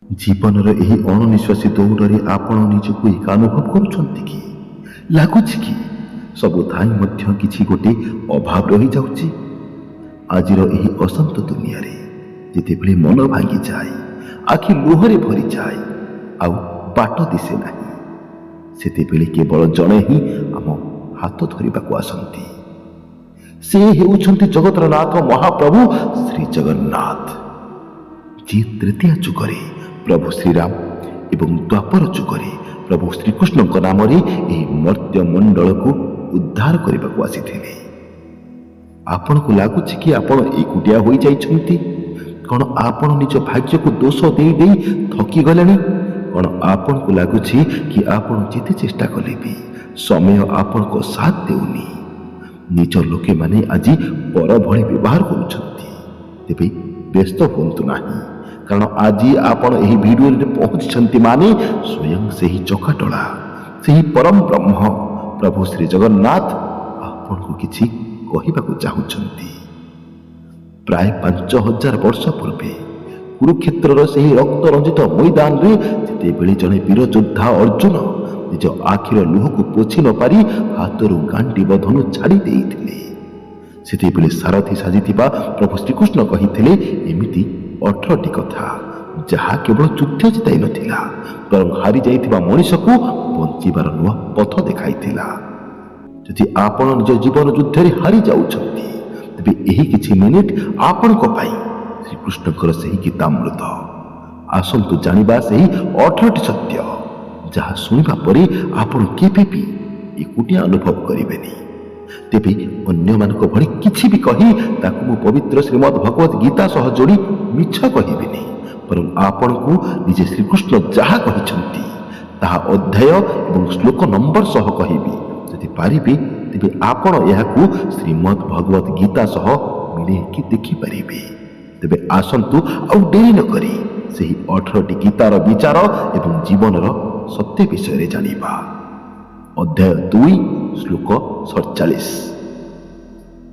ଜୀବନର ଏହି ଅଣନିଶ୍ୱାସୀ ଦୌଡ଼ରେ ଆପଣ ନିଜକୁ ଏକା ଅନୁଭବ କରୁଛନ୍ତି କି? ଲାଗୁଛି କି ସବୁ ଥାଇ ମଧ୍ୟ କିଛି ଗୋଟିଏ ଅଭାବ ରହିଯାଉଛି? ଆଜିର ଏହି ଅଶାନ୍ତ ଦୁନିଆରେ ଯେତେବେଳେ ମନ ଭାଙ୍ଗିଯାଏ, ଆଖି ଲୁହରେ ଭରିଯାଏ, ଆଉ ବାଟ ଦିଶେ ନାହିଁ, ସେତେବେଳେ କେବଳ ଜଣେ ହିଁ ଆମ ହାତ ଧରିବାକୁ ଆସନ୍ତି। ସେ ହେଉଛନ୍ତି ଜଗତର ନାଥ ମହାପ୍ରଭୁ ଶ୍ରୀ ଜଗନ୍ନାଥ, ଯିଏ ତୃତୀୟ ଯୁଗରେ ପ୍ରଭୁ ଶ୍ରୀରାମ ଏବଂ ଦ୍ୱାପର ଯୁଗରେ ପ୍ରଭୁ ଶ୍ରୀକୃଷ୍ଣଙ୍କ ନାମରେ ଏହି ମର୍ତ୍ତ୍ୟ ମଣ୍ଡଳକୁ ଉଦ୍ଧାର କରିବାକୁ ଆସିଥିଲେ। ଆପଣଙ୍କୁ ଲାଗୁଛି କି ଆପଣ ଏକୁଟିଆ ହୋଇଯାଇଛନ୍ତି? କ'ଣ ଆପଣ ନିଜ ଭାଗ୍ୟକୁ ଦୋଷ ଦେଇ ଦେଇ ଥକିଗଲେଣି? କ'ଣ ଆପଣଙ୍କୁ ଲାଗୁଛି କି ଆପଣ ଯେତେ ଚେଷ୍ଟା କଲେ ବି ସମୟ ଆପଣଙ୍କ ସାଥ ଦେଉନି? ନିଜ ଲୋକେମାନେ ଆଜି ପର ଭଳି ବ୍ୟବହାର କରୁଛନ୍ତି। ତେବେ ବ୍ୟସ୍ତ ହୁଅନ୍ତୁ ନାହିଁ, କାରଣ ଆଜି ଆପଣ ଏହି ଭିଡ଼ିଓରେ ପହଞ୍ଚିଛନ୍ତି ମାନେ ସ୍ୱୟଂ ସେହି ଚକାଟଳା, ସେହି ପରମ ବ୍ରହ୍ମ ପ୍ରଭୁ ଶ୍ରୀ ଜଗନ୍ନାଥ ଆପଣଙ୍କୁ କିଛି କହିବାକୁ ଚାହୁଁଛନ୍ତି। ପ୍ରାୟ 5000 ବର୍ଷ ପୂର୍ବେ କୁରୁକ୍ଷେତ୍ରର ସେହି ରକ୍ତ ରଞ୍ଜିତ ମଇଦାନରେ ଯେତେବେଳେ ଜଣେ ବୀର ଯୋଦ୍ଧା ଅର୍ଜୁନ ନିଜ ଆଖିର ଲୁହକୁ ପୋଛି ନ ପାରି ହାତରୁ ଗାଣ୍ଡିବ ଧନୁ ଛାଡ଼ି ଦେଇଥିଲେ, ସେତେବେଳେ ସାରଥୀ ସାଜିଥିବା ପ୍ରଭୁ ଶ୍ରୀକୃଷ୍ଣ କହିଥିଲେ ଏମିତି 18ଟି କଥା, ଯାହା କେବଳ ଯୁଦ୍ଧ ଜିତାଇ ନଥିଲା, ବରଂ ହାରିଯାଇଥିବା ମଣିଷକୁ ବଞ୍ଚିବାର ନୂଆ ପଥ ଦେଖାଇଥିଲା। ଯଦି ଆପଣ ନିଜ ଜୀବନ ଯୁଦ୍ଧରେ ହାରି ଯାଉଛନ୍ତି, ତେବେ ଏହି କିଛି ମିନିଟ୍ ଆପଣଙ୍କ ପାଇଁ ଶ୍ରୀକୃଷ୍ଣଙ୍କର ସେହି ଗୀତାମୃତ। ଆସନ୍ତୁ ଜାଣିବା ସେହି 18ଟି ସତ୍ୟ, ଯାହା ଶୁଣିବା ପରେ ଆପଣ କେବେ ବି ଏକୁଟିଆ ଅନୁଭବ କରିବେନି। ତେବେ ଅନ୍ୟମାନଙ୍କ ଭଳି କିଛି ବି କହି ତାକୁ ମୁଁ ପବିତ୍ର ଶ୍ରୀମଦ୍ ଭଗବତ ଗୀତା ସହ ଯୋଡ଼ି ମିଛ କହିବିନି, ବରଂ ଆପଣଙ୍କୁ ନିଜେ ଶ୍ରୀକୃଷ୍ଣ ଯାହା କହିଛନ୍ତି ତାହା ଅଧ୍ୟାୟ ଏବଂ ଶ୍ଲୋକ ନମ୍ବର ସହ କହିବି। ଯଦି ପାରିବେ ତେବେ ଆପଣ ଏହାକୁ ଶ୍ରୀମଦ୍ ଭଗବତ ଗୀତା ସହ ମିଳେଇକି ଦେଖିପାରିବେ। ତେବେ ଆସନ୍ତୁ ଆଉ ଡେରି ନ କରି ସେହି 18ଟି ଗୀତାର ବିଚାର ଏବଂ ଜୀବନର ସତ୍ୟ ବିଷୟରେ ଜାଣିବା। ଅଧ୍ୟାୟ 2 ଶ୍ଲୋକ 47।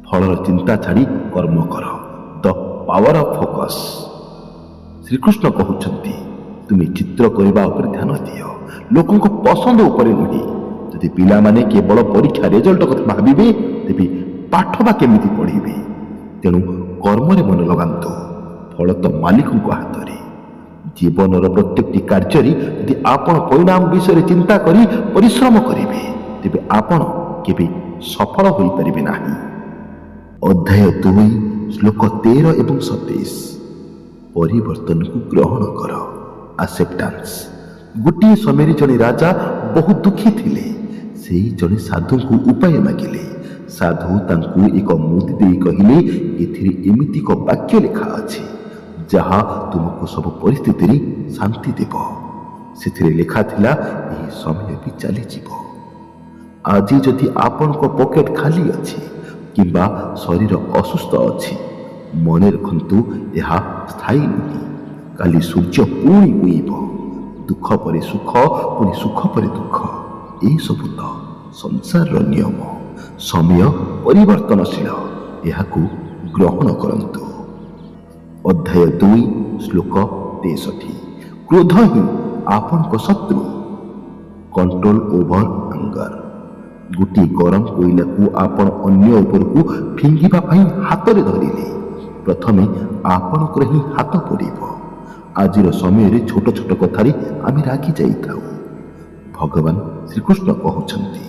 ଫଳର ଚିନ୍ତା ଛାଡ଼ି କର୍ମ କର, the power of focus. Shrikrishna କହୁଛନ୍ତି ତୁମେ ଚିତ୍ର କରିବା ଉପରେ ଧ୍ୟାନ ଦିଅ, ଲୋକଙ୍କ ପସନ୍ଦ ଉପରେ ନୁହେଁ। ଯଦି ପିଲାମାନେ କେବଳ ପରୀକ୍ଷା ରେଜଲ୍ଟ କଥା ଭାବିବେ, ତେବେ ପାଠ ବା କେମିତି ପଢ଼ିବେ? ତେଣୁ କର୍ମରେ ମନ ଲଗାନ୍ତୁ, ଫଳ ତ ମାଲିକଙ୍କ ହାତରେ। ଜୀବନର ପ୍ରତ୍ୟେକଟି କାର୍ଯ୍ୟରେ ଯଦି ଆପଣ ପରିଣାମ ବିଷୟରେ ଚିନ୍ତା କରି ପରିଶ୍ରମ କରିବେ, ତେବେ ଆପଣ କେବେ ସଫଳ ହୋଇପାରିବେ ନାହିଁ। ଅଧ୍ୟାୟ 2 ଶ୍ଲୋକ 13 ଏବଂ 27। ପରିବର୍ତ୍ତନକୁ ଗ୍ରହଣ କର, ଆକ୍ସେପ୍ଟାନ୍ସ। ଗୋଟିଏ ସମୟରେ ଜଣେ ରାଜା ବହୁ ଦୁଃଖୀ ଥିଲେ। ସେହି ଜଣେ ସାଧୁଙ୍କୁ ଉପାୟ ମାଗିଲେ। ସାଧୁ ତାଙ୍କୁ ଏକ ମୁଦି ଦେଇ କହିଲେ, ଏଥିରେ ଏମିତି ଏକ ବାକ୍ୟ ଲେଖା ଅଛି ଯାହା ତୁମକୁ ସବୁ ପରିସ୍ଥିତିରେ ଶାନ୍ତି ଦେବ। ସେଥିରେ ଲେଖା ଥିଲା, ଏହି ସମୟ ବି ଚାଲିଯିବ। ଆଜି ଯଦି ଆପଣଙ୍କ ପକେଟ ଖାଲି ଅଛି କିମ୍ବା ଶରୀର ଅସୁସ୍ଥ ଅଛି, ମନେ ରଖନ୍ତୁ ଏହା ସ୍ଥାୟୀ ନୁହେଁ। କାଲି ସୂର୍ଯ୍ୟ ପୁଣି ଉଇଁବ। ଦୁଃଖ ପରେ ସୁଖ, ପୁଣି ସୁଖ ପରେ ଦୁଃଖ, ଏସବୁ ତ ସଂସାରର ନିୟମ। ସମୟ ପରିବର୍ତ୍ତନଶୀଳ, ଏହାକୁ ଗ୍ରହଣ କରନ୍ତୁ। ଅଧ୍ୟାୟ 2 ଶ୍ଲୋକ 63। କ୍ରୋଧ ହିଁ ଆପଣଙ୍କ ଶତ୍ରୁ, କଣ୍ଟ୍ରୋଲ ଓଭର ଆଙ୍ଗର। ଗୋଟିଏ ଗରମ କୋଇଲାକୁ ଆପଣ ଅନ୍ୟ ଉପରକୁ ଫିଙ୍ଗିବା ପାଇଁ ହାତରେ ଧରିଲେ, ପ୍ରଥମେ ଆପଣଙ୍କର ହିଁ ହାତ ପଡ଼ିବ। ଆଜିର ସମୟରେ ଛୋଟ ଛୋଟ କଥାରେ ଆମେ ରାଗି ଯାଇଥାଉ। ଭଗବାନ ଶ୍ରୀକୃଷ୍ଣ କହୁଛନ୍ତି,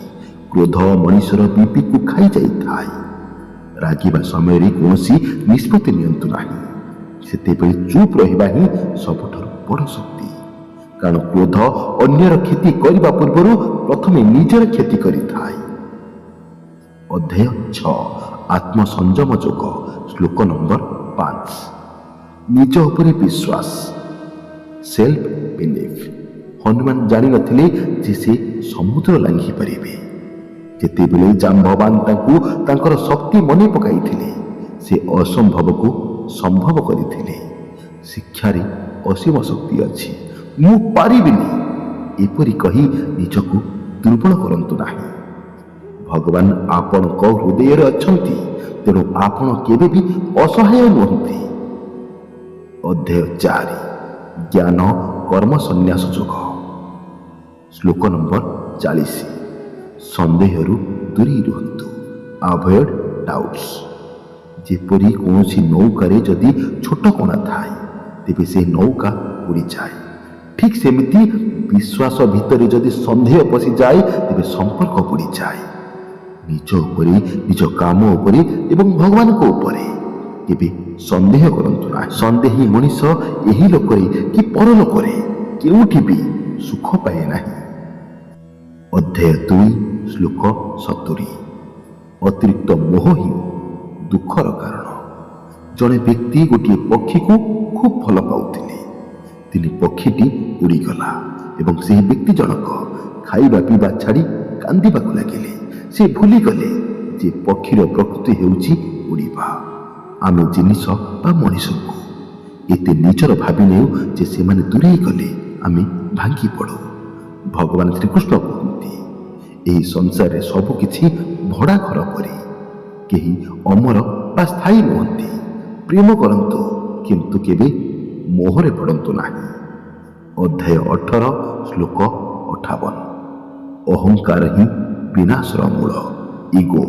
କ୍ରୋଧ ମଣିଷର ବିପିକୁ ଖାଇଯାଇଥାଏ। ରାଗିବା ସମୟରେ କୌଣସି ନିଷ୍ପତ୍ତି ନିଅନ୍ତୁ ନାହିଁ। ସେତେବେଳେ ଚୁପ୍ ରହିବା ହିଁ ସବୁଠାରୁ ବଡ଼ ଶକ୍ତି, କାରଣ କ୍ରୋଧ ଅନ୍ୟର କ୍ଷତି କରିବା ପୂର୍ବରୁ ପ୍ରଥମେ ନିଜର କ୍ଷତି କରିଥାଏ। ଅଧ୍ୟାୟ 6 ଆତ୍ମସଂଯମ ଯୋଗ, ଶ୍ଲୋକ ନମ୍ବର 5। ନିଜ ଉପରେ ବିଶ୍ୱାସ, ସେଲ୍ଫ ବିଲିଫ୍। ହନୁମାନ ଜାଣିନଥିଲେ ଯେ ସେ ସମୁଦ୍ର ଲାଙ୍ଘି ପାରିବେ। ଯେତେବେଳେ ଜାମ୍ବବାନ ତାଙ୍କୁ ତାଙ୍କର ଶକ୍ତି ମନେ ପକାଇଥିଲେ, ସେ ଅସମ୍ଭବକୁ ସମ୍ଭବ କରିଥିଲେ। ଶିକ୍ଷାରେ ଅସୀମ ଶକ୍ତି ଅଛି, ମୁଁ ପାରିବିନି ଏପରି କହି ନିଜକୁ ଦୁର୍ବଳ କରନ୍ତୁ ନାହିଁ। ଭଗବାନ ଆପଣଙ୍କ ହୃଦୟରେ ଅଛନ୍ତି, ତେଣୁ ଆପଣ କେବେ ବି ଅସହାୟ ନୁହନ୍ତି। ଅଧ୍ୟାୟ 4 ଜ୍ଞାନ କର୍ମ ସନ୍ନ୍ୟାସ ଯୋଗ। ଶ୍ଲୋକ ନମ୍ବର 40। ସନ୍ଦେହରୁ ଦୂରେଇ ରୁହନ୍ତୁ। Avoid doubts. ଯେପରି କୌଣସି ନୌକାରେ ଯଦି ଛୋଟ କଣା ଥାଏ ତେବେ ସେ ନୌକା ବୁଡ଼ିଯାଏ, ଠିକ୍ ସେମିତି ବିଶ୍ୱାସ ଭିତରେ ଯଦି ସନ୍ଦେହ ପଶିଯାଏ ତେବେ ସମ୍ପର୍କ ବୁଡ଼ିଯାଏ। ନିଜ ଉପରେ, ନିଜ କାମ ଉପରେ ଏବଂ ଭଗବାନଙ୍କ ଉପରେ କେବେ ସନ୍ଦେହ କରନ୍ତୁ ନାହିଁ। ସନ୍ଦେହୀ ମଣିଷ ଏହି ଲୋକରେ କି ପରଲୋକରେ କେଉଁଠି ବି ସୁଖ ପାଏ ନାହିଁ। ଅଧ୍ୟାୟ 2 ଶ୍ଲୋକ 70। ଅତିରିକ୍ତ ମୋହ ହିଁ ଦୁଃଖର କାରଣ। ଜଣେ ବ୍ୟକ୍ତି ଗୋଟିଏ ପକ୍ଷୀକୁ ଖୁବ୍ ଭଲ ପାଉଥିଲେ। ଦିନେ ପକ୍ଷୀଟି ଉଡ଼ିଗଲା ଏବଂ ସେହି ବ୍ୟକ୍ତି ଜଣକ ଖାଇବା ପିଇବା ଛାଡ଼ି କାନ୍ଦିବାକୁ ଲାଗିଲେ। ସେ ଭୁଲିଗଲେ ଯେ ପକ୍ଷୀର ପ୍ରକୃତି ହେଉଛି ଉଡ଼ିବା। ଆମେ ଜିନିଷ ବା ମଣିଷଙ୍କୁ ଏତେ ନିଜର ଭାବି ନେଉ ଯେ ସେମାନେ ଦୂରେଇ ଗଲେ ଆମେ ଭାଙ୍ଗି ପଡ଼ୁ। ଭଗବାନ ଶ୍ରୀକୃଷ୍ଣ କୁହନ୍ତି, ଏହି ସଂସାରରେ ସବୁ କିଛି ଭଡ଼ା ଘର ପରି। କେହି ଅମର ବା ସ୍ଥାୟୀ ନୁହନ୍ତି। ପ୍ରେମ କରନ୍ତୁ କିନ୍ତୁ କେବେ ମୋହରେ ପଡ଼ନ୍ତୁ ନାହିଁ। ଅଧ୍ୟାୟ 18 ଶ୍ଲୋକ 58। ଅହଙ୍କାର ହିଁ ବିନାଶର ମୂଳ। ଇଗୋ।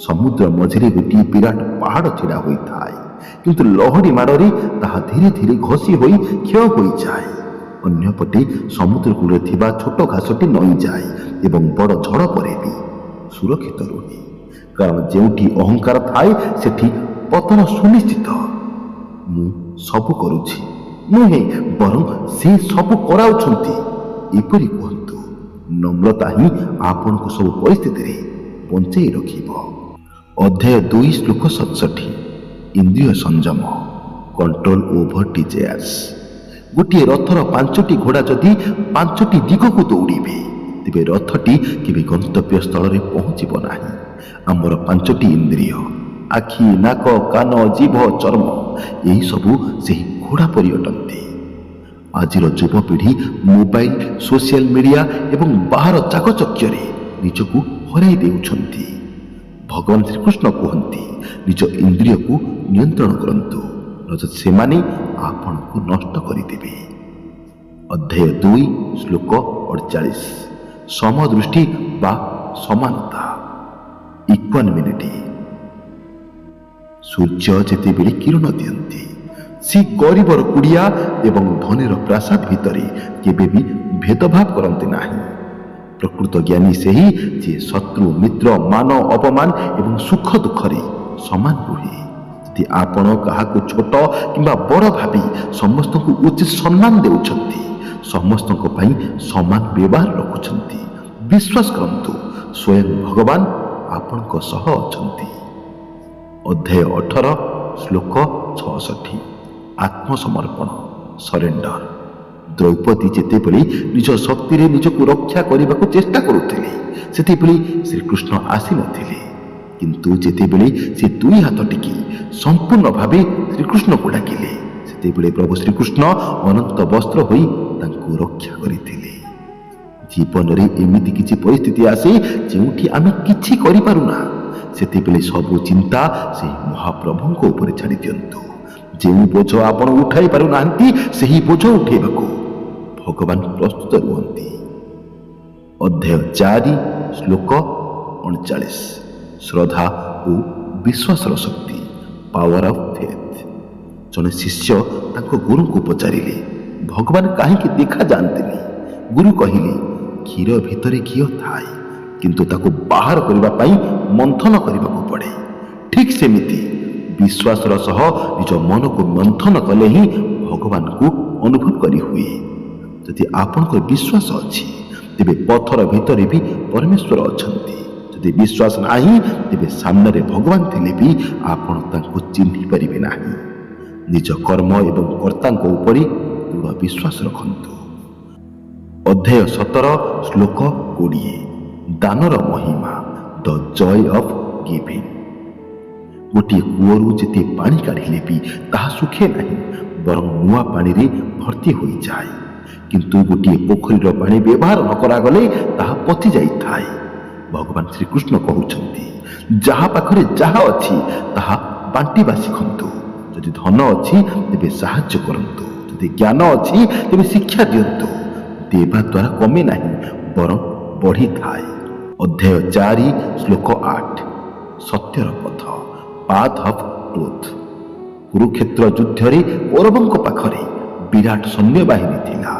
ସମୁଦ୍ର ମଝିରେ ଗୋଟିଏ ବିରାଟ ପାହାଡ଼ ଛିଡ଼ା ହୋଇଥାଏ, କିନ୍ତୁ ଲହଡ଼ି ମାଡ଼ରେ ତାହା ଧୀରେ ଧୀରେ ଘଷି ହୋଇ କ୍ଷୟ ହୋଇଯାଏ। ଅନ୍ୟପଟେ ସମୁଦ୍ର କୂଳରେ ଥିବା ଛୋଟ ଘାସଟି ନଇଁଯାଏ ଏବଂ ବଡ଼ ଝଡ଼ ପରେ ବି ସୁରକ୍ଷିତ ରୁହେ। କାରଣ ଯେଉଁଠି ଅହଙ୍କାର ଥାଏ ସେଠି ପତନ ସୁନିଶ୍ଚିତ। ମୁଁ ସବୁ କରୁଛି ନୁହେଁ, ବରଂ ସେ ସବୁ କରାଉଛନ୍ତି, ଏପରି କୁହନ୍ତୁ। ନମ୍ରତା ହିଁ ଆପଣଙ୍କୁ ସବୁ ପରିସ୍ଥିତିରେ ବଞ୍ଚାଇ ରଖିବ। ଅଧ୍ୟାୟ 2 ଶ୍ଲୋକ 67। ଇନ୍ଦ୍ରିୟ ସଂଯମ। Control over desires. ଗୋଟିଏ ରଥର 5ଟି ଘୋଡ଼ା ଯଦି 5ଟି ଦିଗକୁ ଦୌଡ଼ିବେ ତେବେ ରଥଟି କେବେ ଗନ୍ତବ୍ୟ ସ୍ଥଳରେ ପହଞ୍ଚିବ ନାହିଁ। ଆମର 5ଟି ଇନ୍ଦ୍ରିୟ, ଆଖି, ନାକ, କାନ, ଜିଭ, ଚର୍ମ, ଏହିସବୁ ସେହି ଘୋଡ଼ା ପରି ଅଟନ୍ତି। ଆଜିର ଯୁବପିଢ଼ି ମୋବାଇଲ, ସୋସିଆଲ ମିଡ଼ିଆ ଏବଂ ବାହାର ଚାକଚକ୍ୟରେ ନିଜକୁ ହରାଇ ଦେଉଛନ୍ତି। ଭଗବାନ ଶ୍ରୀକୃଷ୍ଣ କୁହନ୍ତି, ନିଜ ଇନ୍ଦ୍ରିୟକୁ ନିୟନ୍ତ୍ରଣ କରନ୍ତୁ, ନଚେତ୍ ସେମାନେ ଆପଣଙ୍କୁ ନଷ୍ଟ କରିଦେବେ। ଅଧ୍ୟାୟ 2 ଶ୍ଲୋକ 48। ସମଦୃଷ୍ଟି ବା ସମାନତା। ଇକ୍ୱାନିମିଟି। ସୂର୍ଯ୍ୟ ଯେତେବେଳେ କିରଣ ଦିଅନ୍ତି ସେ ଗରିବର କୁଡ଼ିଆ ଏବଂ ଧନୀର ପ୍ରାସାଦ ଭିତରେ କେବେ ବି ଭେଦଭାବ କରନ୍ତି ନାହିଁ। ପ୍ରକୃତ ଜ୍ଞାନୀ ସେହି ଯିଏ ଶତ୍ରୁ, ମିତ୍ର, ମାନ, ଅପମାନ ଏବଂ ସୁଖ ଦୁଃଖରେ ସମାନ ରୁହେ। ଯଦି ଆପଣ କାହାକୁ ଛୋଟ କିମ୍ବା ବଡ଼ ଭାବି ସମସ୍ତଙ୍କୁ ଉଚିତ ସମ୍ମାନ ଦେଉଛନ୍ତି, ସମସ୍ତଙ୍କ ପାଇଁ ସମାନ ବ୍ୟବହାର ରଖୁଛନ୍ତି, ବିଶ୍ୱାସ କରନ୍ତୁ ସ୍ୱୟଂ ଭଗବାନ ଆପଣଙ୍କ ସହ ଅଛନ୍ତି। ଅଧ୍ୟାୟ 18 ଶ୍ଲୋକ 66। ଆତ୍ମସମର୍ପଣ। ସରେଣ୍ଡର। ଦ୍ରୌପଦୀ ଯେତେବେଳେ ନିଜ ଶକ୍ତିରେ ନିଜକୁ ରକ୍ଷା କରିବାକୁ ଚେଷ୍ଟା କରୁଥିଲେ ସେତେବେଳେ ଶ୍ରୀକୃଷ୍ଣ ଆସିନଥିଲେ, କିନ୍ତୁ ଯେତେବେଳେ ସେ 2 ହାତ ଟେକି ସମ୍ପୂର୍ଣ୍ଣ ଭାବେ ଶ୍ରୀକୃଷ୍ଣକୁ ଡାକିଲେ ସେତେବେଳେ ପ୍ରଭୁ ଶ୍ରୀକୃଷ୍ଣ ଅନନ୍ତ ବସ୍ତ୍ର ହୋଇ ତାଙ୍କୁ ରକ୍ଷା କରିଥିଲେ। ଜୀବନରେ ଏମିତି କିଛି ପରିସ୍ଥିତି ଆସେ ଯେଉଁଠି ଆମେ କିଛି କରିପାରୁନା, ସେତେବେଳେ ସବୁ ଚିନ୍ତା ସେହି ମହାପ୍ରଭୁଙ୍କ ଉପରେ ଛାଡ଼ି ଦିଅନ୍ତୁ। ଯେଉଁ ବୋଝ ଆପଣ ଉଠାଇ ପାରୁନାହାନ୍ତି ସେହି ବୋଝ ଉଠାଇବାକୁ ଭଗବାନ ପ୍ରସ୍ତୁତ ରୁହନ୍ତି। ଅଧ୍ୟାୟ 4 ଶ୍ଲୋକ 39। ଶ୍ରଦ୍ଧା ଓ ବିଶ୍ୱାସର ଶକ୍ତି। Power of faith. ଜଣେ ଶିଷ୍ୟ ତାଙ୍କ ଗୁରୁଙ୍କୁ ପଚାରିଲେ, ଭଗବାନ କାହିଁକି ଦେଖାଯାଆନ୍ତିନି? ଗୁରୁ କହିଲେ, କ୍ଷୀର ଭିତରେ ଘିଅ ଥାଏ, କିନ୍ତୁ ତାକୁ ବାହାର କରିବା ପାଇଁ ମନ୍ଥନ କରିବାକୁ ପଡ଼େ। ଠିକ୍ ସେମିତି ବିଶ୍ୱାସର ସହ ନିଜ ମନକୁ ମନ୍ଥନ କଲେ ହିଁ ଭଗବାନଙ୍କୁ ଅନୁଭବ କରି ହୁଏ। ଯଦି ଆପଣଙ୍କର ବିଶ୍ୱାସ ଅଛି ତେବେ ପଥର ଭିତରେ ବି ପରମେଶ୍ୱର ଅଛନ୍ତି। ଯଦି ବିଶ୍ୱାସ ନାହିଁ ତେବେ ସାମ୍ନାରେ ଭଗବାନ ଥିଲେ ବି ଆପଣ ତାଙ୍କୁ ଚିହ୍ନି ପାରିବେ ନାହିଁ। ନିଜ କର୍ମ ଏବଂ କର୍ତ୍ତାଙ୍କ ଉପରେ ଦୃଢ଼ ବିଶ୍ୱାସ ରଖନ୍ତୁ। ଅଧ୍ୟାୟ 17 ଶ୍ଲୋକ 20। ଦାନର ମହିମା। ଦ ଜୟ ଅଫ୍ ଗିଭିଂ। ଗୋଟିଏ କୂଅରୁ ଯେତେ ପାଣି କାଢ଼ିଲେ ବି ତାହା ଶୁଖେ ନାହିଁ, ବରଂ ନୂଆ ପାଣିରେ ଭର୍ତ୍ତି ହୋଇଯାଏ। କିନ୍ତୁ ଗୋଟିଏ ପୋଖରୀର ପାଣି ବ୍ୟବହାର ନ କରାଗଲେ ତାହା ପଚି ଯାଇଥାଏ। ଭଗବାନ ଶ୍ରୀକୃଷ୍ଣ କହୁଛନ୍ତି, ଯାହା ପାଖରେ ଯାହା ଅଛି ତାହା ବାଣ୍ଟିବା ଶିଖନ୍ତୁ। ଯଦି ଧନ ଅଛି ତେବେ ସାହାଯ୍ୟ କରନ୍ତୁ, ଯଦି ଯଦି ଜ୍ଞାନ ଅଛି ତେବେ ଶିକ୍ଷା ଦିଅନ୍ତୁ। ଦେବା ଦ୍ୱାରା କମେ ନାହିଁ, ବରଂ ବଢ଼ିଥାଏ। ଅଧ୍ୟାୟ 4 ଶ୍ଲୋକ 8 ସତ୍ୟର ପଥ, ପାଥ୍ ଅଫ୍ ଟ୍ରୁଥ୍। କୁରୁକ୍ଷେତ୍ର ଯୁଦ୍ଧରେ କୌରବଙ୍କ ପାଖରେ ବିରାଟ ସୈନ୍ୟବାହିନୀ ଥିଲା,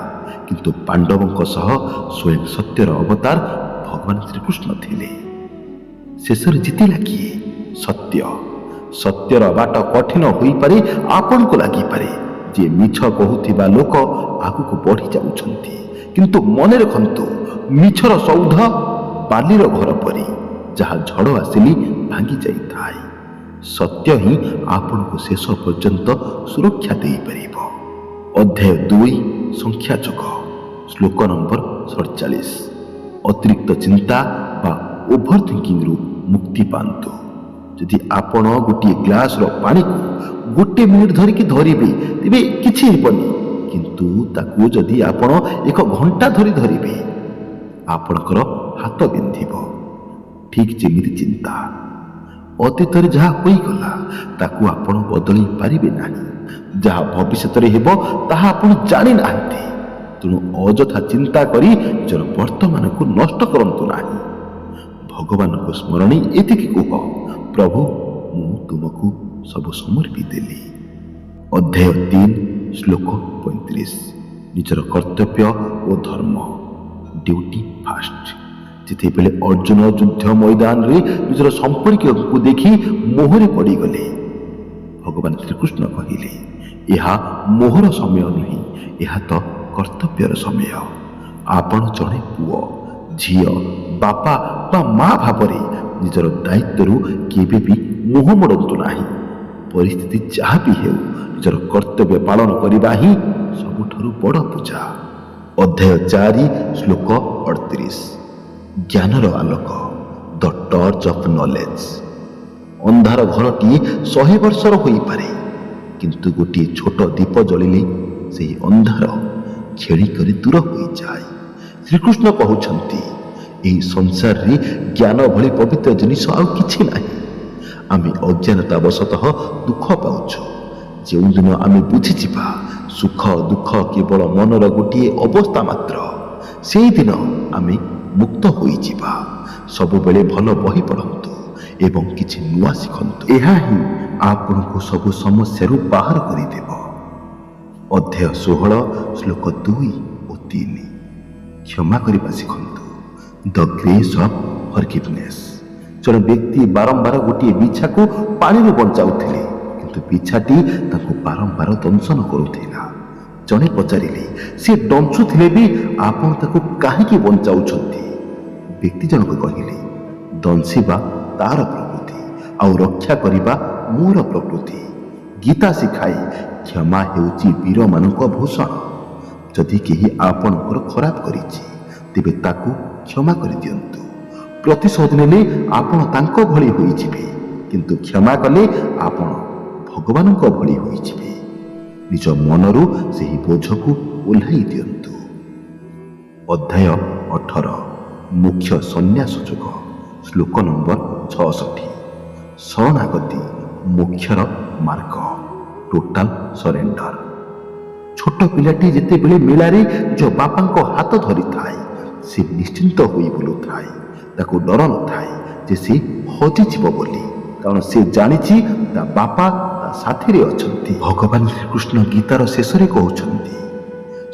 କିନ୍ତୁ ପାଣ୍ଡବଙ୍କ ସହ ସ୍ୱୟଂ ସତ୍ୟର ଅବତାର ଭଗବାନ ଶ୍ରୀକୃଷ୍ଣ ଥିଲେ। ଶେଷରେ ଜିତିଲା କିଏ? ସତ୍ୟ। ସତ୍ୟର ବାଟ କଠିନ ହୋଇପାରେ, ଆପଣଙ୍କୁ ଲାଗିପାରେ ଯେ ମିଛ କହୁଥିବା ଲୋକ ଆଗକୁ ବଢ଼ି ଯାଉଛନ୍ତି, କିନ୍ତୁ ମନେ ରଖନ୍ତୁ, ମିଛର ସୌଧ ବାଲିର ଘର ପରି, ଯାହା ଝଡ଼ ଆସିଲେ ଭାଙ୍ଗି ଯାଇଥାଏ। ସତ୍ୟ ହିଁ ଆପଣଙ୍କୁ ଶେଷ ପର୍ଯ୍ୟନ୍ତ ସୁରକ୍ଷା ଦେଇପାରିବ। ଅଧ୍ୟାୟ 2 ସଂଖ୍ୟା ଯୋଗ, ଶ୍ଲୋକ ନମ୍ବର 47 ଅତିରିକ୍ତ ଚିନ୍ତା ବା ଓଭର ଥିଙ୍କିଂରୁ ମୁକ୍ତି ପାଆନ୍ତୁ। ଯଦି ଆପଣ ଗୋଟିଏ ଗ୍ଲାସର ପାଣିକୁ 1 ମିନିଟ୍ ଧରିକି ଧରିବେ ତେବେ କିଛି ହେବନି, କିନ୍ତୁ ତାକୁ ଯଦି ଆପଣ 1 ଘଣ୍ଟା ଧରି ଧରିବେ ଆପଣଙ୍କର ହାତ ବିନ୍ଧିବ। ଠିକ୍ ଯେମିତି ଚିନ୍ତା, ଅତୀତରେ ଯାହା ହୋଇଗଲା ତାକୁ ଆପଣ ବଦଳାଇ ପାରିବେ ନାହିଁ, ଯାହା ଭବିଷ୍ୟତରେ ହେବ ତାହା ଆପଣ ଜାଣିନାହାନ୍ତି। ତେଣୁ ଅଯଥା ଚିନ୍ତା କରି ନିଜର ବର୍ତ୍ତମାନକୁ ନଷ୍ଟ କରନ୍ତୁ ନାହିଁ। ଭଗବାନଙ୍କ ସ୍ମରଣୀ ଏତିକି କୁହ, ପ୍ରଭୁ ମୁଁ ତୁମକୁ ସବୁ ସମର୍ପି ଦେଲି। ଅଧ୍ୟାୟ 3 ଶ୍ଲୋକ 35 ନିଜର କର୍ତ୍ତବ୍ୟ ଓ ଧର୍ମ, ଡ୍ୟୁଟି ଫାଷ୍ଟ। ଯେତେବେଳେ ଅର୍ଜୁନ ଯୁଦ୍ଧ ମଇଦାନରେ ନିଜର ସମ୍ପର୍କୀୟଙ୍କୁ ଦେଖି ମୋହରେ ପଡ଼ିଗଲେ, ଭଗବାନ ଶ୍ରୀକୃଷ୍ଣ କହିଲେ, ଏହା ମୋହର ସମୟ ନୁହେଁ, ଏହା ତ କର୍ତ୍ତବ୍ୟର ସମୟ। ଆପଣ ଜଣେ ପୁଅ, ଝିଅ, ବାପା ବା ମା ଭାବରେ ନିଜର ଦାୟିତ୍ୱରୁ କେବେ ବି ମୁହଁ ମୋଡ଼ନ୍ତୁ ନାହିଁ। ପରିସ୍ଥିତି ଯାହା ବି ହେଉ, ନିଜର କର୍ତ୍ତବ୍ୟ ପାଳନ କରିବା ହିଁ ସବୁଠାରୁ ବଡ଼ ପୂଜା। ଅଧ୍ୟାୟ 4 ଶ୍ଲୋକ 38 ଜ୍ଞାନର ଆଲୋକ, ଦ ଟର୍ଚ୍ଚ ଅଫ୍ ନଲେଜ। ଅନ୍ଧାର ଘରଟିଏ 100 ବର୍ଷର ହୋଇପାରେ, କିନ୍ତୁ ଗୋଟିଏ ଛୋଟ ଦୀପ ଜଳିଲେ ସେହି ଅନ୍ଧାର ଖେଳିକରି ଦୂର ହୋଇଯାଏ। ଶ୍ରୀକୃଷ୍ଣ କହୁଛନ୍ତି, ଏହି ସଂସାରରେ ଜ୍ଞାନ ଭଳି ପବିତ୍ର ଜିନିଷ ଆଉ କିଛି ନାହିଁ। ଆମେ ଅଜ୍ଞାନତାବଶତଃ ଦୁଃଖ ପାଉଛୁ। ଯେଉଁଦିନ ଆମେ ବୁଝିଯିବା ସୁଖ ଦୁଃଖ କେବଳ ମନର ଗୋଟିଏ ଅବସ୍ଥା ମାତ୍ର, ସେଇଦିନ ଆମେ ମୁକ୍ତ ହୋଇଯିବା। ସବୁବେଳେ ଭଲ ବହି ପଢ଼ନ୍ତୁ ଏବଂ କିଛି ନୂଆ ଶିଖନ୍ତୁ, ଏହା ହିଁ ଆପଣଙ୍କୁ ସବୁ ସମସ୍ୟାରୁ ବାହାର କରିଦେବ। ଅଧ୍ୟାୟ 16 ଶ୍ଲୋକ 2 ଓ 3 କ୍ଷମା କରିବା ଶିଖନ୍ତୁ, ଦ ଗ୍ରେସ୍ ଅଫ୍ ଫରଗିଭନେସ୍। ଜଣେ ବ୍ୟକ୍ତି ବାରମ୍ବାର ଗୋଟିଏ ବିଛାକୁ ପାଣିରୁ ବଞ୍ଚାଉଥିଲେ, କିନ୍ତୁ ବିଛାଟି ତାଙ୍କୁ ବାରମ୍ବାର ଦଂଶନ କରୁଥିଲା। ଜଣେ ପଚାରିଲେ, ସେ ଡଞ୍ଚୁଥିଲେ ବି ଆପଣ ତାକୁ କାହିଁକି ବଞ୍ଚାଉଛନ୍ତି? ବ୍ୟକ୍ତି ଜଣକ କହିଲେ, ଦଂଶିବା ତାର ପ୍ରକୃତି, ଆଉ ରକ୍ଷା କରିବା ମୋର ପ୍ରକୃତି। ଗୀତା ଶିଖାଏ, କ୍ଷମା ହେଉଛି ବୀରମାନଙ୍କ ଭୂଷଣ। ଯଦି କେହି ଆପଣଙ୍କର ଖରାପ କରିଛି ତେବେ ତାକୁ କ୍ଷମା କରିଦିଅନ୍ତୁ। ପ୍ରତିଶୋଧ ନେଲେ ଆପଣ ତାଙ୍କ ଭଳି ହୋଇଯିବେ, କିନ୍ତୁ କ୍ଷମା କଲେ ଆପଣ ଭଗବାନଙ୍କ ଭଳି ହୋଇଯିବେ। ନିଜ ମନରୁ ସେହି ବୋଝକୁ ଓହ୍ଲାଇ ଦିଅନ୍ତୁ। ଅଧ୍ୟାୟ 18 ମୁଖ୍ୟ ସନ୍ନ୍ୟାସ ଯୋଗ, ଶ୍ଲୋକ ନମ୍ବର 66 ଶରଣାଗତି ମୋକ୍ଷର ମାର୍ଗ, ଟୋଟାଲ ସରେଣ୍ଡର। ଛୋଟ ପିଲାଟି ଯେତେବେଳେ ମେଳାରେ ନିଜ ବାପାଙ୍କ ହାତ ଧରିଥାଏ, ସେ ନିଶ୍ଚିନ୍ତ ହୋଇ ବୁଲୁଥାଏ। ତାକୁ ଡର ନଥାଏ ଯେ ସେ ହଜିଯିବ ବୋଲି, କାରଣ ସେ ଜାଣିଛି ତା ବାପା ତା ସାଥିରେ ଅଛନ୍ତି। ଭଗବାନ ଶ୍ରୀକୃଷ୍ଣ ଗୀତାର ଶେଷରେ କହୁଛନ୍ତି,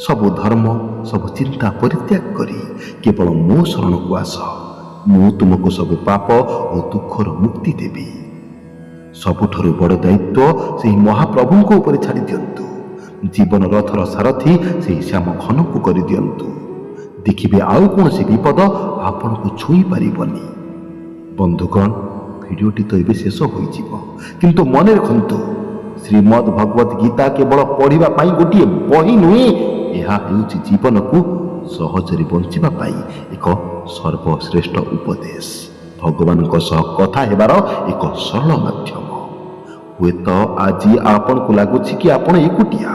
ସବୁ ଧର୍ମ ସବୁ ଚିନ୍ତା ପରିତ୍ୟାଗ କରି କେବଳ ମୋ ଶରଣକୁ ଆସ, ମୁଁ ତୁମକୁ ସବୁ ପାପ ଓ ଦୁଃଖର ମୁକ୍ତି ଦେବି। ସବୁଠାରୁ ବଡ଼ ଦାୟିତ୍ୱ ସେହି ମହାପ୍ରଭୁଙ୍କ ଉପରେ ଛାଡ଼ି ଦିଅନ୍ତୁ। ଜୀବନ ରଥର ସାରଥୀ ସେହି ଶ୍ୟାମ ଘନକୁ କରିଦିଅନ୍ତୁ। ଦେଖିବେ ଆଉ କୌଣସି ବିପଦ ଆପଣଙ୍କୁ ଛୁଇଁ ପାରିବନି। ବନ୍ଧୁଗଣ, ଭିଡ଼ିଓଟି ତ ଏବେ ଶେଷ ହୋଇଯିବ, କିନ୍ତୁ ମନେ ରଖନ୍ତୁ, ଶ୍ରୀମଦ୍ ଭଗବତ ଗୀତା କେବଳ ପଢ଼ିବା ପାଇଁ ଗୋଟିଏ ବହି ନୁହେଁ, ଏହା ହେଉଛି ଜୀବନକୁ ସହଜରେ ବଞ୍ଚିବା ପାଇଁ ଏକ ସର୍ବଶ୍ରେଷ୍ଠ ଉପଦେଶ, ଭଗବାନଙ୍କ ସହ କଥା ହେବାର ଏକ ସରଳ ମାଧ୍ୟମ। ହୁଏତ ଆଜି ଆପଣଙ୍କୁ ଲାଗୁଛି କି ଆପଣ ଏକୁଟିଆ,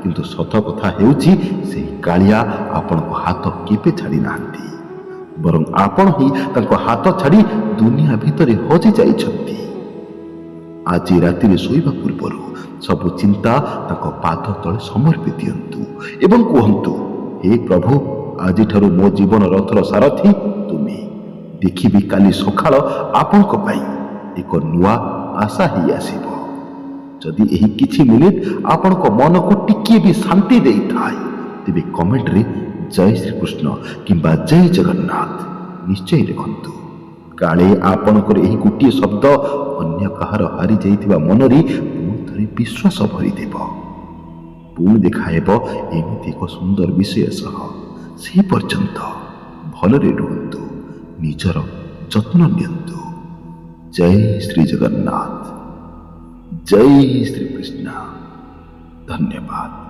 କିନ୍ତୁ ସତ କଥା ହେଉଛି ସେହି କାଳିଆ ଆପଣଙ୍କ ହାତ କେବେ ଛାଡ଼ି ନାହାନ୍ତି, ବରଂ ଆପଣ ହିଁ ତାଙ୍କ ହାତ ଛାଡ଼ି ଦୁନିଆ ଭିତରେ ହଜି ଯାଇଛନ୍ତି। ଆଜି ରାତିରେ ଶୋଇବା ପୂର୍ବରୁ ସବୁ ଚିନ୍ତା ତାଙ୍କ ପାଦ ତଳେ ସମର୍ପି ଦିଅନ୍ତୁ ଏବଂ କୁହନ୍ତୁ, ହେ ପ୍ରଭୁ, ଆଜିଠାରୁ ମୋ ଜୀବନ ରଥର ସାରଥୀ ତୁମେ। ଦେଖିବି କାଲି ସକାଳ ଆପଣଙ୍କ ପାଇଁ ଏକ ନୂଆ ଆଶା ହେଇ ଆସିବ। ଯଦି ଏହି କିଛି ମିନିଟ୍ ଆପଣଙ୍କ ମନକୁ ଟିକିଏ ବି ଶାନ୍ତି ଦେଇଥାଏ, ତେବେ କମେଣ୍ଟରେ ଜୟ ଶ୍ରୀକୃଷ୍ଣ କିମ୍ବା ଜୟ ଜଗନ୍ନାଥ ନିଶ୍ଚୟ ଲେଖନ୍ତୁ। କାଳେ ଆପଣଙ୍କର ଏହି ଗୋଟିଏ ଶବ୍ଦ ଅନ୍ୟ କାହାର ହାରି ଯାଇଥିବା ମନରେ ପୁଣି ଥରେ ବିଶ୍ୱାସ ଭରିଦେବ। ପୁଣି ଦେଖାହେବ ଏମିତି ଏକ ସୁନ୍ଦର ବିଷୟ ସହ। ସେ ପର୍ଯ୍ୟନ୍ତ ଭଲରେ ରୁହନ୍ତୁ, ନିଜର ଯତ୍ନ ନିଅନ୍ତୁ। ଜୟ ଶ୍ରୀ ଜଗନ୍ନାଥ, ଜୟ ଶ୍ରୀକୃଷ୍ଣ। ଧନ୍ୟବାଦ।